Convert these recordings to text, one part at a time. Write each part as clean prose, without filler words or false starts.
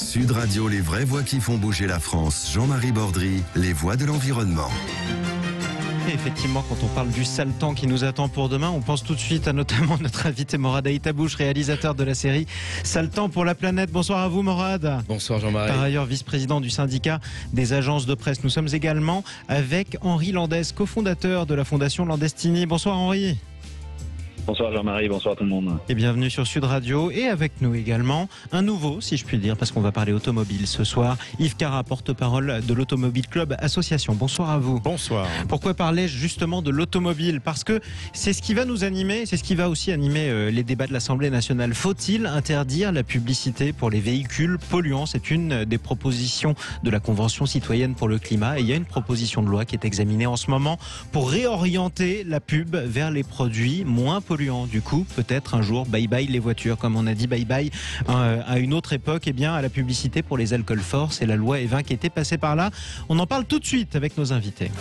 Sud Radio, les vraies voix qui font bouger la France. Jean-Marie Bordry, les voix de l'environnement. Et effectivement, quand on parle du sale temps qui nous attend pour demain, on pense tout de suite à notamment notre invité Morad Aïtabouche, réalisateur de la série Sale temps pour la planète. Bonsoir à vous Morad. Bonsoir Jean-Marie. Par ailleurs, vice-président du syndicat des agences de presse. Nous sommes également avec Henri Landès, cofondateur de la Fondation Landestini. Bonsoir Henri. Bonsoir Jean-Marie, bonsoir tout le monde. Et bienvenue sur Sud Radio. Et avec nous également un nouveau, si je puis dire, parce qu'on va parler automobile ce soir, Yves Cara, porte-parole de l'Automobile Club Association. Bonsoir à vous. Bonsoir. Pourquoi parler justement de l'automobile? Parce que c'est ce qui va nous animer, c'est ce qui va aussi animer les débats de l'Assemblée nationale. Faut-il interdire la publicité pour les véhicules polluants? C'est une des propositions de la Convention citoyenne pour le climat. Et il y a une proposition de loi qui est examinée en ce moment pour réorienter la pub vers les produits moins polluants. Du coup, peut-être un jour, bye bye les voitures, comme on a dit bye bye à une autre époque, eh bien à la publicité pour les alcools forts. C'est la loi E20 qui était passée par là. On en parle tout de suite avec nos invités.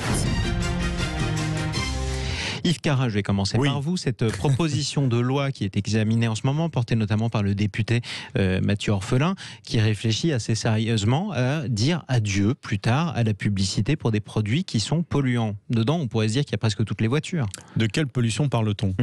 Yves Cara, je vais commencer par vous. Cette proposition de loi qui est examinée en ce moment, portée notamment par le député Mathieu Orphelin, qui réfléchit assez sérieusement à dire adieu plus tard à la publicité pour des produits qui sont polluants. Dedans, on pourrait se dire qu'il y a presque toutes les voitures. De quelle pollution parle-t-on ?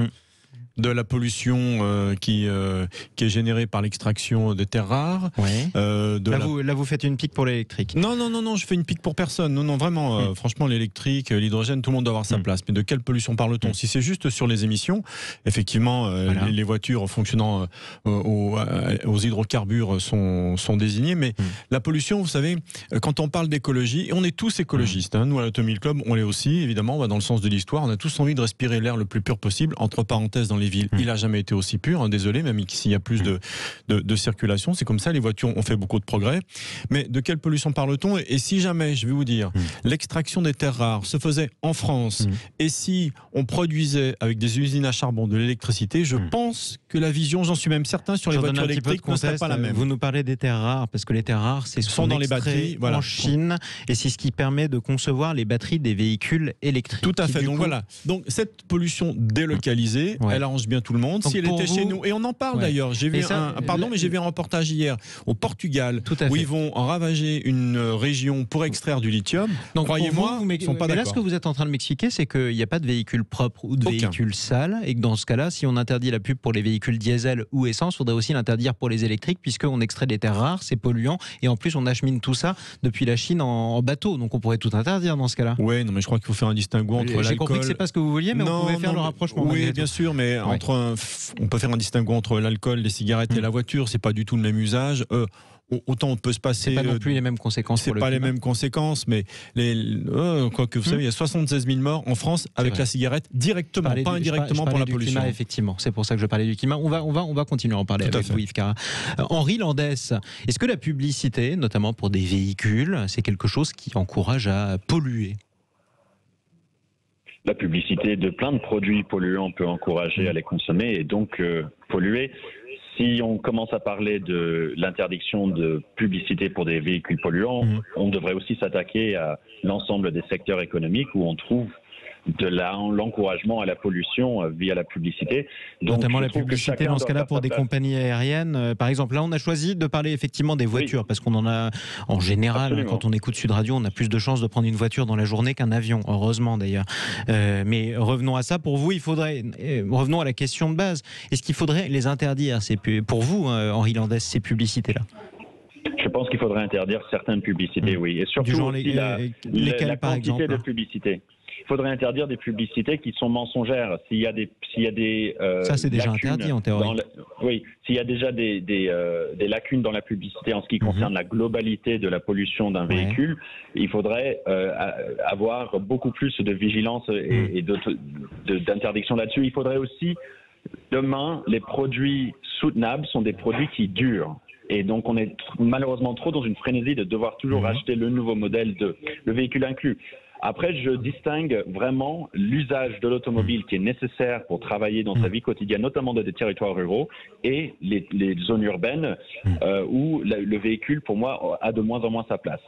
De la pollution qui est générée par l'extraction de terres rares. Ouais. Là, vous faites une pique pour l'électrique. Non, je fais une pique pour personne. Non, vraiment, franchement, l'électrique, l'hydrogène, tout le monde doit avoir sa place. Mais de quelle pollution parle-t-on ? Si c'est juste sur les émissions, effectivement, les voitures fonctionnant aux hydrocarbures sont désignées. Mais la pollution, vous savez, quand on parle d'écologie, et on est tous écologistes, hein, nous à l'Automobile Club, on l'est aussi, évidemment, on va dans le sens de l'histoire, on a tous envie de respirer l'air le plus pur possible, entre parenthèses dans les villes. Il n'a jamais été aussi pur, hein, désolé, même s'il y a plus de circulation, c'est comme ça, les voitures ont fait beaucoup de progrès. Mais de quelle pollution parle-t-on ? Et si jamais, je vais vous dire, l'extraction des terres rares se faisait en France, et si on produisait avec des usines à charbon de l'électricité, je pense que la vision, j'en suis même certain, sur les voitures électriques ne serait pas la même. Vous nous parlez des terres rares, parce que les terres rares, c'est sont dans les batteries, en Chine, et c'est ce qui permet de concevoir les batteries des véhicules électriques. Tout à fait, donc cette pollution délocalisée, elle arrange bien tout le monde. Donc si elle était chez nous, et on en parle d'ailleurs, j'ai vu un reportage hier au Portugal où ils vont en ravager une région pour extraire du lithium. Donc croyez-moi, ils sont pas d'accord. Là, ce que vous êtes en train de m'expliquer, c'est qu'il n'y a pas de véhicules propres ou de véhicules sales, et que dans ce cas-là, si on interdit la pub pour les véhicules diesel ou essence, il faudrait aussi l'interdire pour les électriques, puisqu'on extrait des terres rares, c'est polluant, et en plus on achemine tout ça depuis la Chine en bateau, donc on pourrait tout interdire dans ce cas-là. Oui, non, mais je crois qu'il faut faire un distinguo entre l'alcool. J'ai compris que c'est pas ce que vous vouliez, mais on pouvait faire le rapprochement. Oui, bien sûr, mais on peut faire un distinguo entre l'alcool, les cigarettes et la voiture. C'est pas du tout le même usage. Autant on peut se passer. C'est pas non plus les mêmes conséquences. C'est pas les mêmes conséquences, mais quoique vous savez, il y a 76 000 morts en France avec la cigarette directement, pas indirectement pour la pollution. Climat, effectivement, c'est pour ça que je parlais du climat. On va continuer à en parler avec vous, Yves Cara. Henri Landès, est-ce que la publicité, notamment pour des véhicules, c'est quelque chose qui encourage à polluer ? La publicité de plein de produits polluants peut encourager à les consommer et donc polluer. Si on commence à parler de l'interdiction de publicité pour des véhicules polluants, on devrait aussi s'attaquer à l'ensemble des secteurs économiques où on trouve de l'encouragement à la pollution via la publicité. Donc, notamment la publicité dans ce cas-là pour des compagnies aériennes. Par exemple, là on a choisi de parler effectivement des voitures parce qu'on en a en général, quand on écoute Sud Radio, on a plus de chances de prendre une voiture dans la journée qu'un avion, heureusement d'ailleurs. Mais revenons à ça. Pour vous, revenons à la question de base. Est-ce qu'il faudrait les interdire, pour vous, Henri Landès, ces publicités-là ? Je pense qu'il faudrait interdire certaines publicités, oui. Et surtout la quantité de publicité. Il faudrait interdire des publicités qui sont mensongères. S'il y a des ça c'est déjà interdit en théorie. S'il y a déjà des lacunes dans la publicité en ce qui concerne la globalité de la pollution d'un véhicule, il faudrait avoir beaucoup plus de vigilance et d'interdiction là-dessus. Il faudrait aussi, demain, les produits soutenables sont des produits qui durent. Et donc, on est malheureusement trop dans une frénésie de devoir toujours acheter le nouveau modèle le véhicule inclus. Après, je distingue vraiment l'usage de l'automobile qui est nécessaire pour travailler dans sa vie quotidienne, notamment dans des territoires ruraux, et les zones urbaines où le véhicule, pour moi, a de moins en moins sa place.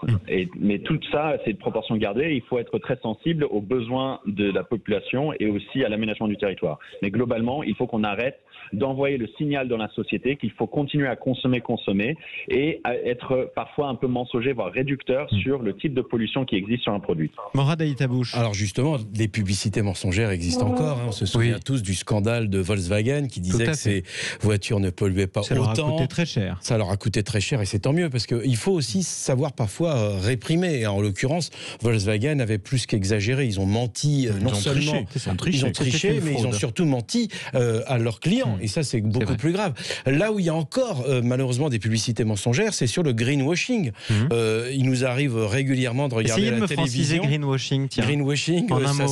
Mais tout ça, c'est de proportion gardée. Il faut être très sensible aux besoins de la population et aussi à l'aménagement du territoire. Mais globalement, il faut qu'on arrête d'envoyer le signal dans la société qu'il faut continuer à consommer et à être parfois un peu mensonger, voire réducteur sur le type de pollution qui existe sur un produit. Morad Aïtabouche. Alors justement, les publicités mensongères existent encore. On se souvient tous du scandale de Volkswagen qui disait que ces voitures ne polluaient pas autant. Ça leur a coûté très cher. Ça leur a coûté très cher et c'est tant mieux parce qu'il faut aussi savoir parfois réprimer. En l'occurrence, Volkswagen avait plus qu'exagéré. Ils ont menti non seulement ils ont triché, mais ils ont surtout menti à leurs clients. Et ça, c'est beaucoup plus grave. Là où il y a encore, malheureusement, des publicités mensongères, c'est sur le greenwashing. Il nous arrive régulièrement de regarder la télévision. Greenwashing, tiens. Greenwashing, en un mot.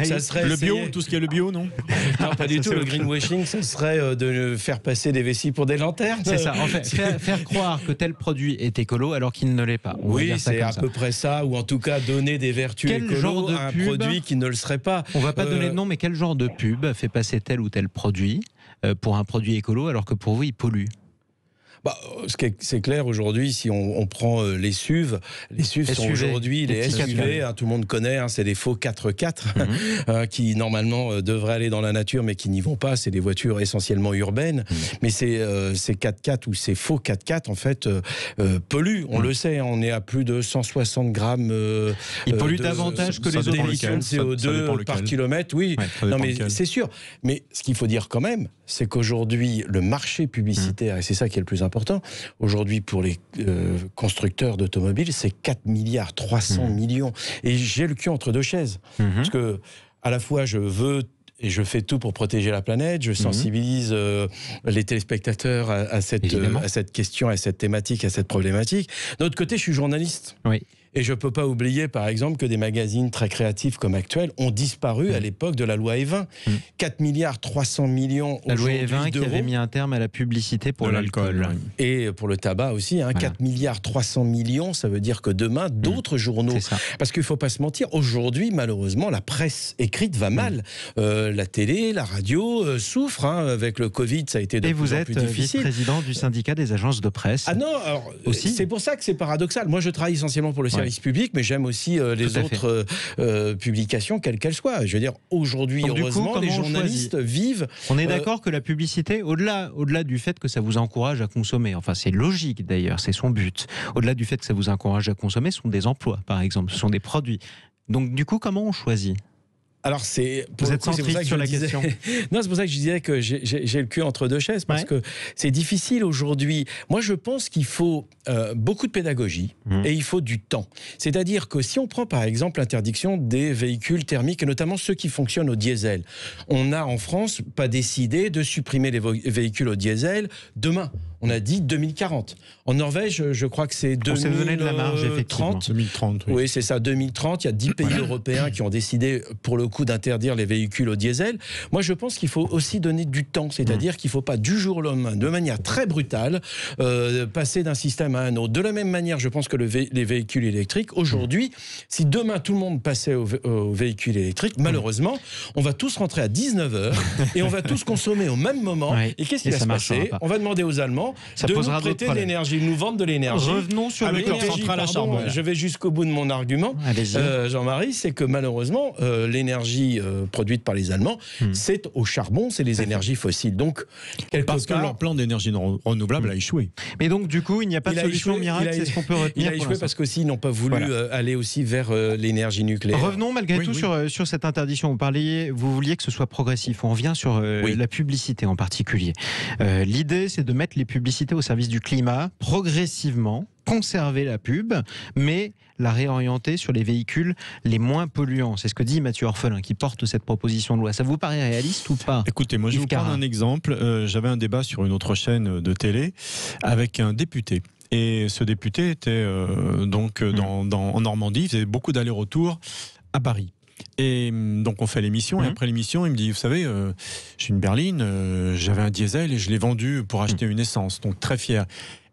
Ça serait le bio, tout ce qui est le bio, non? Non, pas du tout. Le greenwashing, ça serait de faire passer des vessies pour des lanternes. C'est ça. En fait, faire croire que tel produit est écolo alors qu'il ne l'est pas. Oui, c'est à peu près ça. Ou en tout cas, donner des vertus écolo à un produit qui ne le serait pas. On ne va pas donner de nom, mais quel genre de pub fait passer tel ou tel produit pour un produit écolo alors que pour vous, il pollue? C'est clair aujourd'hui, si on prend les SUV sont aujourd'hui les SUV, tout le monde connaît, c'est des faux 4x4 qui normalement devraient aller dans la nature mais qui n'y vont pas, c'est des voitures essentiellement urbaines, mais ces 4x4 ou ces faux 4x4 en fait polluent, on le sait, on est à plus de 160 grammes ils polluent davantage que les autres émissions de CO2 par kilomètre, oui, non mais c'est sûr, mais ce qu'il faut dire quand même, c'est qu'aujourd'hui le marché publicitaire, et c'est ça qui est le plus important, aujourd'hui pour les constructeurs d'automobiles, c'est 4 milliards 300 millions. Et j'ai le cul entre deux chaises. Parce que à la fois je veux et je fais tout pour protéger la planète, je sensibilise les téléspectateurs à cette question, à cette thématique, à cette problématique. D'un autre côté, je suis journaliste. Oui. Et je ne peux pas oublier, par exemple, que des magazines très créatifs comme Actuel ont disparu à l'époque de la loi E20. 4 milliards 300 millions la loi E20 qui avait mis un terme à la publicité pour l'alcool. Et pour le tabac aussi. 4 milliards 300 millions, ça veut dire que demain, d'autres journaux... Parce qu'il ne faut pas se mentir, aujourd'hui, malheureusement, la presse écrite va mal. La télé, la radio souffrent. Avec le Covid, ça a été de plus en plus difficile. Et vous êtes vice-président du syndicat des agences de presse. Ah non, alors, c'est pour ça que c'est paradoxal. Moi, je travaille essentiellement pour le service public, mais j'aime aussi les autres publications, quelles qu'elles soient. Je veux dire, aujourd'hui, heureusement, les journalistes vivent... On est d'accord que la publicité, au-delà du fait que ça vous encourage à consommer, enfin c'est logique d'ailleurs, c'est son but, au-delà du fait que ça vous encourage à consommer, ce sont des emplois, par exemple, ce sont des produits. Donc du coup, comment on choisit ? Alors vous êtes centriste sur la question. Non, c'est pour ça que je disais que j'ai le cul entre deux chaises, parce que c'est difficile aujourd'hui. Moi, je pense qu'il faut beaucoup de pédagogie et il faut du temps. C'est-à-dire que si on prend par exemple l'interdiction des véhicules thermiques, et notamment ceux qui fonctionnent au diesel, on n'a en France pas décidé de supprimer les véhicules au diesel demain. On a dit 2040. En Norvège, je crois que c'est 2030. On s'est donné de la marge, effectivement. 2030, oui, c'est ça, 2030. Il y a 10 pays européens qui ont décidé, pour le coup, d'interdire les véhicules au diesel. Moi, je pense qu'il faut aussi donner du temps. C'est-à-dire qu'il ne faut pas, du jour au lendemain, de manière très brutale, passer d'un système à un autre. De la même manière, je pense que les véhicules électriques, aujourd'hui, si demain tout le monde passait aux véhicules électriques, malheureusement, on va tous rentrer à 19h et on va tous consommer au même moment. Et qu'est-ce qui va se passer ? On va demander aux Allemands de nous prêter de l'énergie, nous vendre de l'énergie. Revenons sur le corps central à charbon. Je vais jusqu'au bout de mon argument, Jean-Marie, c'est que malheureusement, l'énergie produite par les Allemands, c'est au charbon, c'est les énergies fossiles. Donc, parce que leur plan d'énergie renouvelable a échoué. Mais donc, du coup, il n'y a pas de solution miracle, c'est ce qu'on peut retenir. Il a échoué parce qu'aussi, ils n'ont pas voulu aller aussi vers l'énergie nucléaire. Revenons malgré tout sur cette interdiction. Vous vouliez que ce soit progressif. On revient sur la publicité en particulier. L'idée, c'est de mettre les publicités au service du climat, progressivement, conserver la pub, mais la réorienter sur les véhicules les moins polluants. C'est ce que dit Mathieu Orphelin, qui porte cette proposition de loi. Ça vous paraît réaliste ou pas ? Écoutez, moi je vais vous prendre un exemple. J'avais un débat sur une autre chaîne de télé avec un député. Et ce député était en Normandie, il faisait beaucoup d'allers-retours à Paris. Et donc on fait l'émission, et après l'émission il me dit, vous savez, j'ai une berline, j'avais un diesel et je l'ai vendu pour acheter une essence, donc très fier.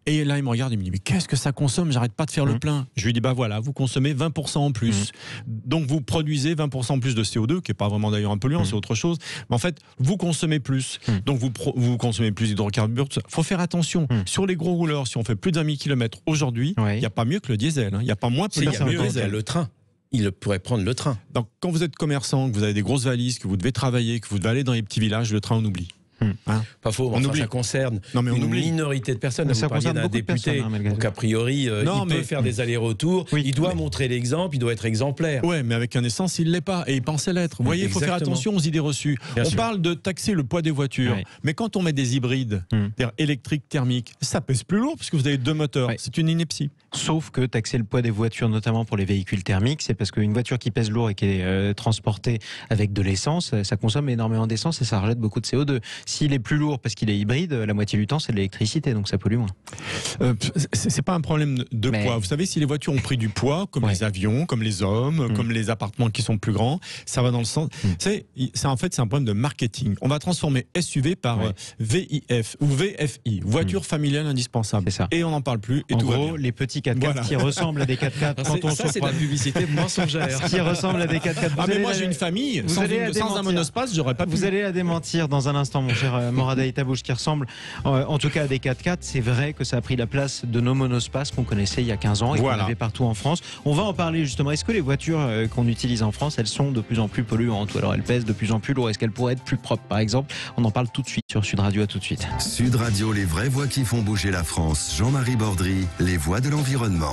Et là, il me regarde, il me dit, mais qu'est-ce que ça consomme? J'arrête pas de faire le plein. Je lui dis, bah voilà, vous consommez 20% en plus. Donc, vous produisez 20% en plus de CO2, qui n'est pas vraiment d'ailleurs un polluant, c'est autre chose. Mais en fait, vous consommez plus. Donc, vous consommez plus d'hydrocarbures. Il faut faire attention. Sur les gros rouleurs, si on fait plus d'1 000 km aujourd'hui, il n'y a pas mieux que le diesel. Il n'y a pas moins polluant que le diesel. Il y a le train. Il pourrait prendre le train. Donc, quand vous êtes commerçant, que vous avez des grosses valises, que vous devez travailler, que vous devez aller dans les petits villages, le train, on oublie. Pas faux, ça concerne une minorité de personnes. Vous parliez d'un député, donc a priori, il peut faire des allers-retours, il doit montrer l'exemple, il doit être exemplaire. Oui, mais avec un essence, il ne l'est pas, et il pensait l'être. Vous voyez, il faut faire attention aux idées reçues. On parle de taxer le poids des voitures, mais quand on met des hybrides, électriques, thermiques, ça pèse plus lourd, parce que vous avez 2 moteurs. C'est une ineptie. Sauf que taxer le poids des voitures, notamment pour les véhicules thermiques, c'est parce qu'une voiture qui pèse lourd et qui est transportée avec de l'essence, ça consomme énormément d'essence et ça rejette beaucoup de CO2. S'il est plus lourd parce qu'il est hybride, la moitié du temps c'est de l'électricité, donc ça pollue moins. C'est pas un problème de poids. Vous savez, si les voitures ont pris du poids, comme les avions, comme les hommes, comme les appartements qui sont plus grands, ça va dans le sens. En fait, c'est un problème de marketing. On va transformer SUV par VIF ou VFI, voiture familiale indispensable. Et on n'en parle plus. Et en tout gros, les petits 4x4 qui ressemblent à des 4x4. C'est de la publicité mensongère. Qui ressemble à des 4x4. Mais moi j'ai une famille. Sans un monospace, j'aurais pas pu. Vous allez la démentir dans un instant, mon cher Morad Aïtabouche, qui ressemble en tout cas à des 4x4. C'est vrai que ça a pris la place de nos monospaces qu'on connaissait il y a 15 ans et qu'on avait partout en France. On va en parler justement. Est-ce que les voitures qu'on utilise en France, elles sont de plus en plus polluantes, ou alors elles pèsent de plus en plus lourd? Est-ce qu'elles pourraient être plus propres, par exemple? On en parle tout de suite sur Sud Radio. À tout de suite. Sud Radio, les vraies voix qui font bouger la France. Jean-Marie Bordry, les voix de l'environnement.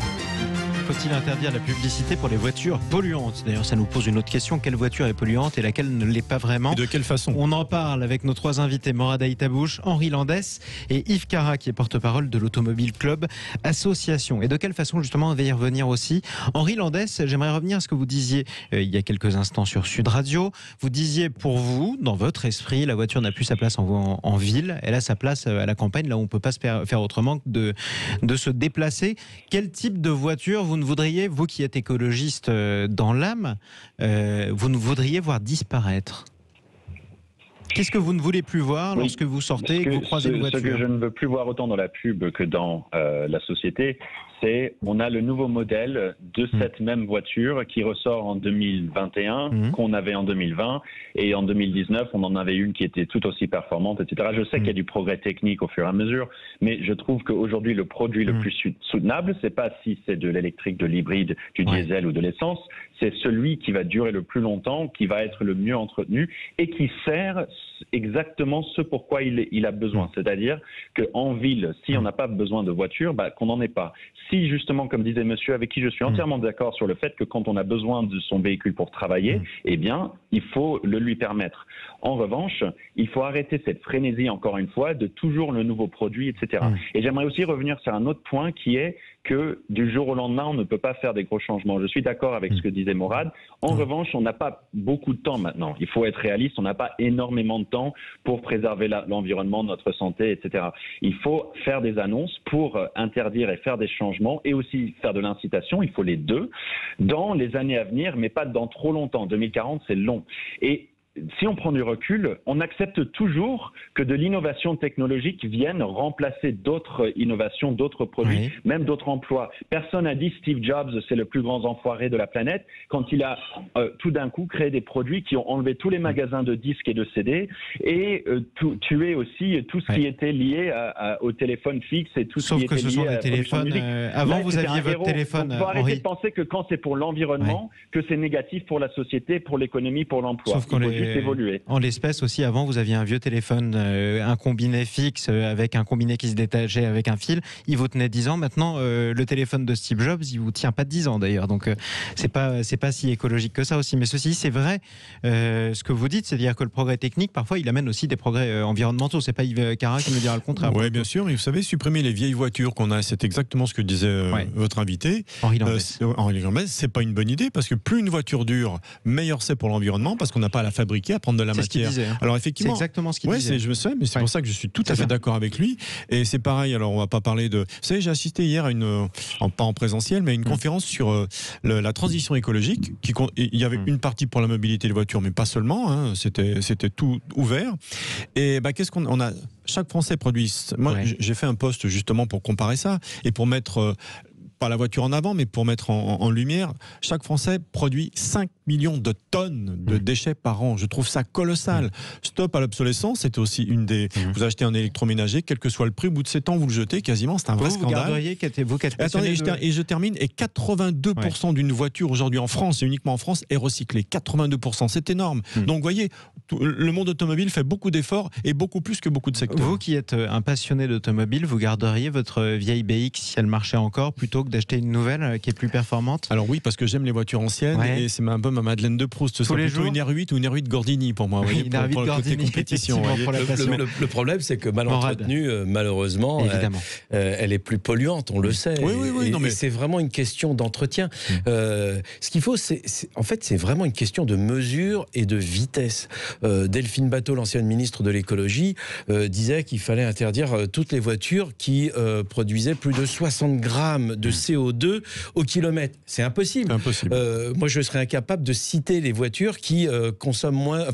Faut-il interdire la publicité pour les voitures polluantes? D'ailleurs, ça nous pose une autre question. Quelle voiture est polluante et laquelle ne l'est pas vraiment? Et de quelle façon? On en parle avec nos 3 invités, Morad Aïtabouche, Henri Landès et Yves Cara, qui est porte-parole de l'Automobile Club Association. Et de quelle façon, justement, on va y revenir aussi. Henri Landès, j'aimerais revenir à ce que vous disiez il y a quelques instants sur Sud Radio. Vous disiez, pour vous, dans votre esprit, la voiture n'a plus sa place en ville. Elle a sa place à la campagne, là où on ne peut pas se faire autrement que de se déplacer. Quel type de voiture vous ne voudriez, vous qui êtes écologiste dans l'âme, vous ne voudriez voir disparaître? Qu'est-ce que vous ne voulez plus voir lorsque vous sortez et que vous croisez une voiture? Ce que je ne veux plus voir autant dans la pub que dans la société, c'est on a le nouveau modèle de cette même voiture qui ressort en 2021 qu'on avait en 2020, et en 2019 on en avait une qui était tout aussi performante, etc. Je sais qu'il y a du progrès technique au fur et à mesure, mais je trouve qu'aujourd'hui le produit le plus soutenable, c'est pas si c'est de l'électrique, de l'hybride, du diesel ou de l'essence, c'est celui qui va durer le plus longtemps, qui va être le mieux entretenu et qui sert exactement ce pourquoi il a besoin. C'est-à-dire qu'en ville, si on n'a pas besoin de voiture, qu'on n'en ait pas. Si justement, comme disait monsieur, avec qui je suis entièrement d'accord sur le fait que quand on a besoin de son véhicule pour travailler, eh bien, il faut le lui permettre. En revanche, il faut arrêter cette frénésie, encore une fois, de toujours le nouveau produit, etc. Et j'aimerais aussi revenir sur un autre point qui est que du jour au lendemain, on ne peut pas faire des gros changements. Je suis d'accord avec ce que disait Morad. En revanche, on n'a pas beaucoup de temps maintenant. Il faut être réaliste, on n'a pas énormément de temps pour préserver l'environnement, notre santé, etc. Il faut faire des annonces pour interdire et faire des changements et aussi faire de l'incitation, il faut les deux, dans les années à venir, mais pas dans trop longtemps. 2040, c'est long. Et si on prend du recul, on accepte toujours que de l'innovation technologique vienne remplacer d'autres innovations, d'autres produits, même d'autres emplois. Personne n'a dit Steve Jobs, c'est le plus grand enfoiré de la planète, quand il a tout d'un coup créé des produits qui ont enlevé tous les magasins de disques et de CD et tué aussi tout ce qui était lié au téléphone fixe et tout ce qui était lié à la production de musique. Avant, là, vous aviez votre téléphone. Il faut arrêter de penser que quand c'est pour l'environnement, que c'est négatif pour la société, pour l'économie, pour l'emploi. Sauf qu'on évoluer. En l'espèce aussi, avant, vous aviez un vieux téléphone, un combiné fixe avec un combiné qui se détachait avec un fil. Il vous tenait 10 ans. Maintenant, le téléphone de Steve Jobs, il vous tient pas 10 ans d'ailleurs. Donc, c'est pas si écologique que ça aussi. Mais ceci, c'est vrai, ce que vous dites, c'est-à-dire que le progrès technique, parfois, il amène aussi des progrès environnementaux. C'est pas Yves Cara qui nous dira le contraire. Oui, bien sûr. Mais vous savez, supprimer les vieilles voitures qu'on a, c'est exactement ce que disait votre invité. Henri Landès. C'est pas une bonne idée parce que plus une voiture dure, meilleur c'est pour l'environnement parce qu'on n'a pas à la fabriquer fabriquer, à prendre de la matière. Disait, hein. Alors effectivement, c'est exactement ce qu'il disait. Je me souviens, mais c'est pour ça que je suis tout à fait d'accord avec lui. Et c'est pareil. Alors on va pas parler de. Vous savez, j'ai assisté hier à pas en présentiel, mais à une conférence sur la transition écologique. Il y avait une partie pour la mobilité des voitures, mais pas seulement. Hein, c'était tout ouvert. Et qu'est-ce qu'on a? Chaque Français produit. Moi, j'ai fait un post justement pour comparer ça et pour mettre pas la voiture en avant, mais pour mettre en lumière, chaque Français produit 5 millions de tonnes de déchets par an. Je trouve ça colossal. Stop à l'obsolescence, c'était aussi une des... Vous achetez un électroménager, quel que soit le prix, au bout de 7 ans, vous le jetez quasiment, c'est un vrai scandale. Vous garderiez, attendez, et je termine, et 82% d'une voiture aujourd'hui en France, et uniquement en France, est recyclée. 82%, c'est énorme. Donc vous voyez, le monde automobile fait beaucoup d'efforts, et beaucoup plus que beaucoup de secteurs. Vous qui êtes un passionné d'automobile, vous garderiez votre vieille BX si elle marchait encore, plutôt que d'acheter une nouvelle qui est plus performante? Alors oui, parce que j'aime les voitures anciennes et c'est un peu ma Madeleine de Proust. Ce serait plutôt une R8 ou une R8 Gordini pour moi. Une R8 pour le côté compétition. Le problème, c'est que mal entretenue, malheureusement, elle est plus polluante, on le sait. Oui, mais c'est vraiment une question d'entretien. Ce qu'il faut, en fait, c'est vraiment une question de mesure et de vitesse. Delphine Batho, l'ancienne ministre de l'écologie, disait qu'il fallait interdire toutes les voitures qui produisaient plus de 60 grammes de CO2 au kilomètre. C'est impossible. Moi, je serais incapable de citer les voitures qui consomment moins,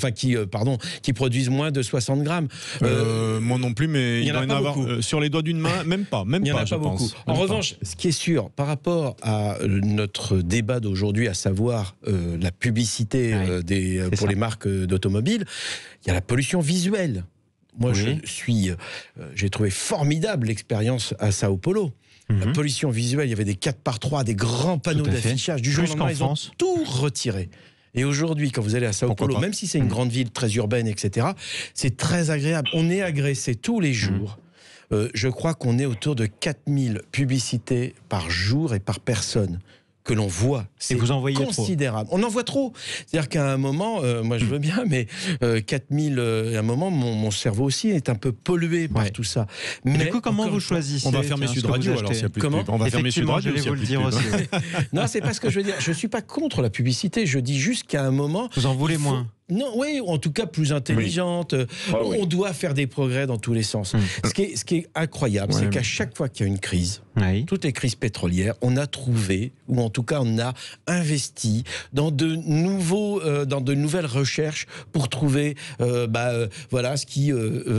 qui produisent moins de 60 grammes. Moi non plus, mais il doit y en avoir sur les doigts d'une main, même pas. Il n'y en a pas beaucoup. En revanche, ce qui est sûr, par rapport à notre débat d'aujourd'hui, à savoir la publicité pour les marques d'automobiles, il y a la pollution visuelle. Moi, j'ai trouvé formidable l'expérience à Sao Paulo. La pollution visuelle, il y avait des 4x3, des grands panneaux d'affichage. Du jour au lendemain, ils ont tout retiré. Et aujourd'hui, quand vous allez à Sao Paulo, même si c'est une grande ville très urbaine, etc., c'est très agréable. On est agressé tous les jours. Je crois qu'on est autour de 4000 publicités par jour et par personne que l'on voit. C'est considérable. On en voit trop. C'est-à-dire qu'à un moment, moi je veux bien, mais 4000, à un moment, mon cerveau aussi est un peu pollué par tout ça. Mais du coup, comment vous choisissez? On va fermer Sud Radio alors s'il y a plus de pub. On va fermer Sud Radio. Je vais vous le dire aussi. Non, c'est pas ce que je veux dire. Je suis pas contre la publicité. Je dis juste qu'à un moment... Vous en voulez moins? Non, oui, en tout cas plus intelligente. On doit faire des progrès dans tous les sens. Ce qui est incroyable, c'est qu'à chaque fois qu'il y a une crise, toutes les crises pétrolières, on a trouvé, ou en tout cas on a investi dans de nouvelles recherches pour trouver ce qui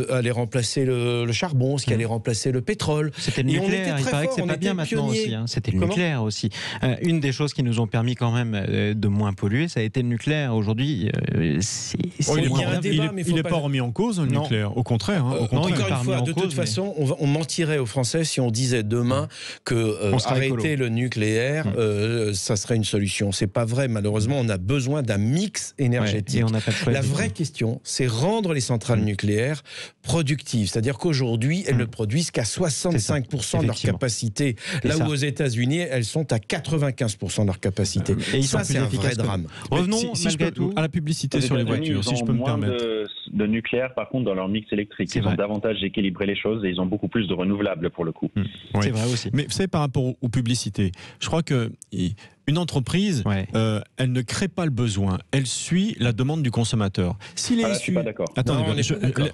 allait remplacer le charbon, ce qui allait remplacer le pétrole. C'était le nucléaire, il paraît que c'est pas bien maintenant aussi. C'était le nucléaire aussi. Une des choses qui nous ont permis quand même de moins polluer, ça a été le nucléaire. Aujourd'hui, il n'est pas remis en cause, le nucléaire. Au contraire. Encore une fois, de toute façon, on mentirait aux Français si on disait demain que arrêter le nucléaire, ça serait une solution. C'est pas vrai. Malheureusement, on a besoin d'un mix énergétique. La vraie question, c'est rendre les centrales nucléaires productives. C'est-à-dire qu'aujourd'hui, elles ne produisent qu'à 65% de leur capacité. Là où aux États-Unis, elles sont à 95% de leur capacité. Et ça, c'est un vrai drame. Revenons malgré tout à la publicité sur les voitures, si je peux me permettre. De nucléaire, par contre, dans leur mix électrique. Ils ont davantage équilibré les choses et ils ont beaucoup plus de renouvelables pour le coup. C'est vrai aussi. Mais vous savez, par rapport aux publicités, je crois que une entreprise, elle ne crée pas le besoin, elle suit la demande du consommateur. Si je suis pas d'accord. Attendez,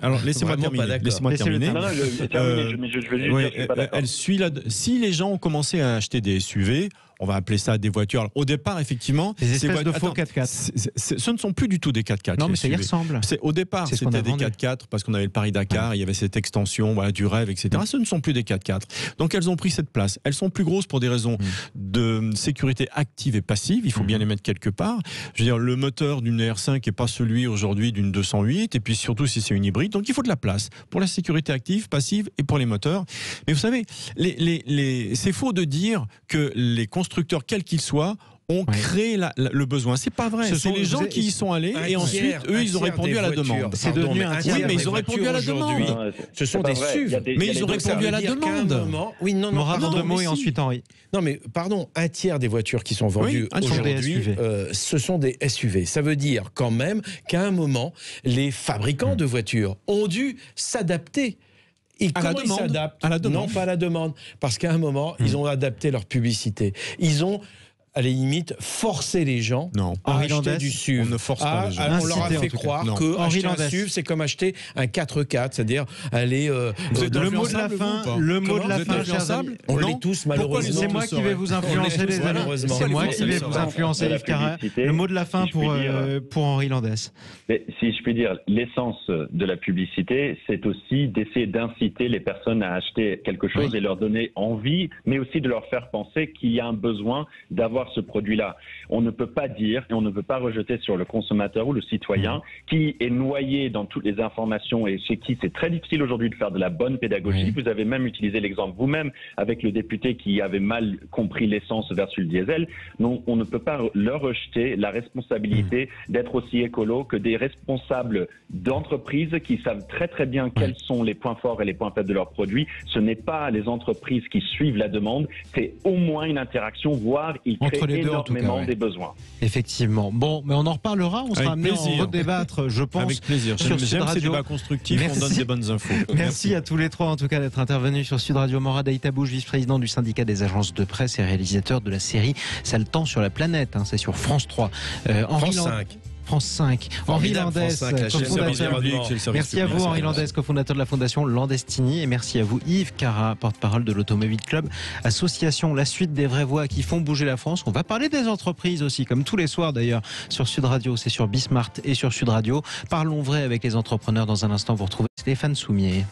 alors laissez-moi terminer. Laissez-moi terminer. Non, je vais terminer, mais je veux juste dire que je suis pas d'accord. Elle suit si les gens ont commencé à acheter des SUV, on va appeler ça des voitures. Alors, au départ, effectivement, des espèces de faux 4x4. Ce ne sont plus du tout des 4x4. Non, mais ça y ressemble. Au départ, c'était des 4x4 parce qu'on avait le Paris-Dakar, il y avait cette extension du rêve, etc. Ce ne sont plus des 4x4. Donc, elles ont pris cette place. Elles sont plus grosses pour des raisons de sécurité active et passive. Il faut bien les mettre quelque part. Je veux dire, le moteur d'une R5 n'est pas celui aujourd'hui d'une 208. Et puis, surtout, si c'est une hybride. Donc, il faut de la place pour la sécurité active, passive et pour les moteurs. Mais vous savez, c'est faux de dire que les constructeurs, quels qu'ils soient, ont créé le besoin. C'est pas vrai. C'est les gens qui y sont allés et ensuite, eux, ils ont répondu à la demande. C'est devenu un tiers. Oui, mais ils ont répondu à la demande. Ce sont des SUV. Mais ils ont répondu à la demande. Oui, non, deux mots et ensuite Henri. Non, mais pardon, un tiers des voitures qui sont vendues aujourd'hui, ce sont des SUV. Ça veut dire quand même qu'à un moment, les fabricants de voitures ont dû s'adapter. Et comment ils s'adaptent ? Non, pas à la demande. Parce qu'à un moment, ils ont adapté leur publicité. Ils ont à la limite, forcer les gens à acheter du SUV. On ne force pas les gens. On leur a fait croire que acheter un SUV, c'est comme acheter un 4x4, c'est-à-dire aller... le mot de la fin, on l'est tous, malheureusement. C'est moi qui vais vous influencer, les amis. C'est moi qui vais vous influencer, Yves Cara. Le mot de la fin pour Henri Landès. Mais si je puis dire, l'essence de la publicité, c'est aussi d'essayer d'inciter les personnes à acheter quelque chose et leur donner envie, mais aussi de leur faire penser qu'il y a un besoin d'avoir ce produit-là. On ne peut pas dire et on ne peut pas rejeter sur le consommateur ou le citoyen qui est noyé dans toutes les informations et chez qui c'est très difficile aujourd'hui de faire de la bonne pédagogie. Vous avez même utilisé l'exemple vous-même avec le député qui avait mal compris l'essence versus le diesel. Non, on ne peut pas leur rejeter la responsabilité d'être aussi écolo que des responsables d'entreprises qui savent très très bien quels sont les points forts et les points faibles de leurs produits. Ce n'est pas les entreprises qui suivent la demande, c'est au moins une interaction, voire il crée énormément des besoins. Effectivement. Bon, mais on en reparlera, on sera amené à en redébattre, je pense. Avec plaisir. J'aime ces débats constructifs, on donne des bonnes infos. Merci à tous les trois, en tout cas, d'être intervenus sur Sud Radio. Morad Aïtabouche, vice-président du syndicat des agences de presse et réalisateur de la série Ça le temps sur la planète, c'est sur France 3. France 5. Henri Landès, cofondateur. Merci à vous, Henri Landès, cofondateur de la fondation Landestini. Et merci à vous, Yves Cara, porte-parole de l'Automobile Club, association La Suite des vraies voix qui font bouger la France. On va parler des entreprises aussi, comme tous les soirs d'ailleurs, sur Sud Radio. C'est sur Bismart et sur Sud Radio. Parlons vrai avec les entrepreneurs. Dans un instant, vous retrouvez Stéphane Soumier.